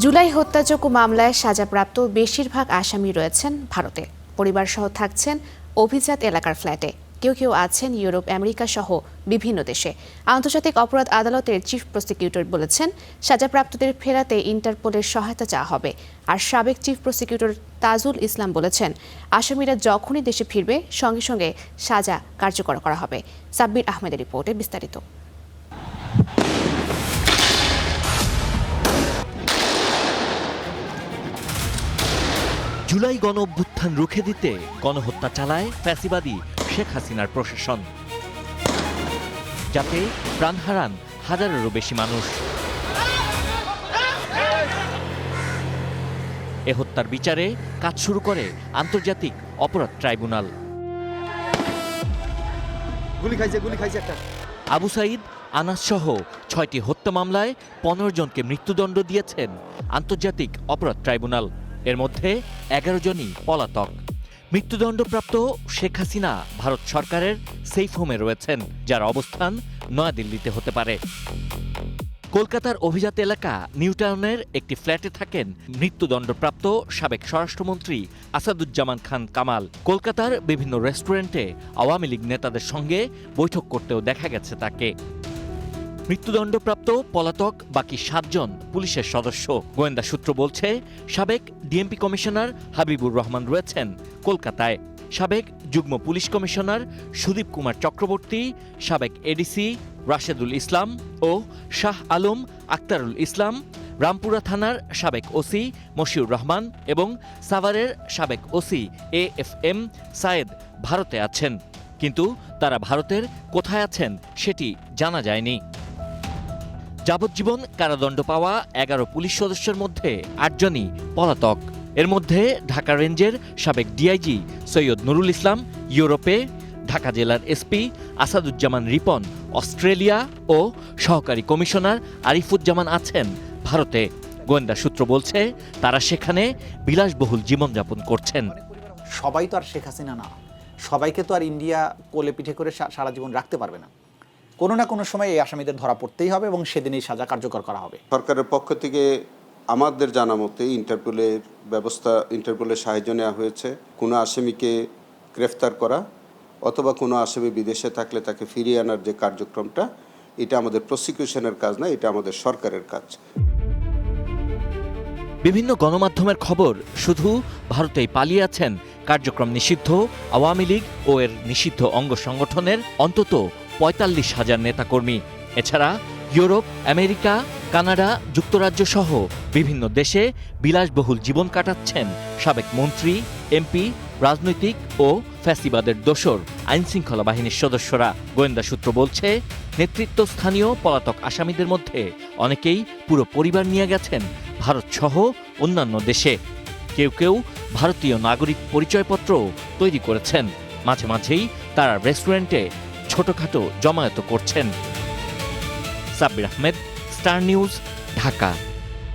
জুলাই হত্যাযজ্ঞ মামলায় সাজাপ্রাপ্ত বেশিরভাগ আসামি রয়েছেন ভারতে। পরিবারসহ থাকছেন অভিজাত এলাকার ফ্ল্যাটে। কেউ কেউ আছেন ইউরোপ, আমেরিকা সহ বিভিন্ন দেশে। আন্তর্জাতিক অপরাধ আদালতের চিফ প্রসিকিউটর বলেছেন, সাজাপ্রাপ্তদের ফেরাতে ইন্টারপোলের সহায়তা চাওয়া হবে। আর সাবেক চিফ প্রসিকিউটর তাজুল ইসলাম বলেছেন, আসামিরা যখনই দেশে ফিরবে সঙ্গে সঙ্গে সাজা কার্যকর করা হবে। সাব্বির আহমেদের রিপোর্টে বিস্তারিত। জুলাই গণ অভ্যুত্থান রুখে দিতে গণহত্যা চালায় ফ্যাসিবাদী শেখ হাসিনার প্রশাসন, যাতে প্রাণ হারান হাজারেরও বেশি মানুষ। এ হত্যার বিচারে কাজ শুরু করে আন্তর্জাতিক অপরাধ ট্রাইব্যুনাল। আবু সাইদ, আনাস সহ 6টি হত্যা মামলায় 15 জনকে মৃত্যুদণ্ড দিয়েছেন আন্তর্জাতিক অপরাধ ট্রাইব্যুনাল। এর মধ্যে 11 জনই পলাতক। মৃত্যুদণ্ডপ্রাপ্ত শেখ হাসিনা ভারত সরকারের সেফ হোমে রয়েছেন, যার অবস্থান নয়াদিল্লিতে হতে পারে। কলকাতার অভিজাত এলাকা নিউটাউনের একটি ফ্ল্যাটে থাকেন মৃত্যুদণ্ডপ্রাপ্ত সাবেক স্বরাষ্ট্রমন্ত্রী আসাদুজ্জামান খান কামাল। কলকাতার বিভিন্ন রেস্টুরেন্টে আওয়ামী লীগ নেতাদের সঙ্গে বৈঠক করতেও দেখা গেছে তাকে। মৃত্যুদণ্ডপ্রাপ্ত পলাতক বাকি 7 জন পুলিশের সদস্য। গোয়েন্দা সূত্র বলছে, সাবেক ডিএমপি কমিশনার হাবিবুর রহমান রয়েছেন কলকাতায়। সাবেক যুগ্ম পুলিশ কমিশনার সুদীপ কুমার চক্রবর্তী, সাবেক এডিসি রাশেদুল ইসলাম ও শাহ আলম আক্তারুল ইসলাম, রামপুরা থানার সাবেক ওসি মশিউর রহমান এবং সাভারের সাবেক ওসি AFM সায়েদ ভারতে আছেন, কিন্তু তারা ভারতের কোথায় আছেন সেটি জানা যায়নি। যাবজ্জীবন কারাদণ্ড পাওয়া 11 পুলিশ সদস্যের মধ্যে 8 জনই পলাতক। এর মধ্যে ঢাকা রেঞ্জের সাবেক ডিআইজি সৈয়দ নুরুল ইসলাম ইউরোপে, ঢাকা জেলার এসপি আসাদুজ্জামান রিপন অস্ট্রেলিয়া ও সহকারী কমিশনার আরিফুজ্জামান আছেন ভারতে। গোয়েন্দা সূত্র বলছে, তারা সেখানে বিলাসবহুল জীবনযাপন করছেন। সবাই তো আর শেখ হাসিনা না, সবাইকে তো আর ইন্ডিয়া কোলে পিঠে করে সারা জীবন রাখতে পারবে না। কোনো না কোনো সময় এই আসামিদের ধরা পড়তেই হবে এবং সেদিনই সাজা কার্যকর করা হবে। সরকারের পক্ষ থেকে আমাদের জানা মতে ইন্টারপোলের সাহায্য নেওয়া হয়েছে কোনো আসামিকে গ্রেফতার করা অথবা কোনো আসামি বিদেশে থাকলে তাকে ফিরিয়ে আনার যে কার্যক্রমটা, এটা আমাদের প্রসিকিউশনের কাজ না, এটা আমাদের সরকারের কাজ। বিভিন্ন গণমাধ্যমের খবর, শুধু ভারতেই পালিয়ে আছেন কার্যক্রম নিষিদ্ধ আওয়ামী লীগ ও এর নিষিদ্ধ অঙ্গ সংগঠনের অন্তত 45,000 নেতাকর্মী। এছাড়া ইউরোপ, আমেরিকা, কানাডা, যুক্তরাজ্য সহ বিভিন্ন দেশে বিলাসবহুল জীবন কাটাচ্ছেন সাবেক মন্ত্রী, এমপি, রাজনৈতিক ও ফ্যাসিবাদের দোসর আইনশৃঙ্খলা বাহিনীর সদস্যরা। গোয়েন্দা সূত্র বলছে, নেতৃত্বস্থানীয় পলাতক আসামিদের মধ্যে অনেকেই পুরো পরিবার নিয়ে গেছেন ভারত সহ অন্যান্য দেশে। কেউ কেউ ভারতীয় নাগরিক পরিচয়পত্র তৈরি করেছেন। মাঝে মাঝেই তারা রেস্টুরেন্টে ছোটখাটো জমায়েত করছেন। Sabbir Ahmed, star news, Dhaka.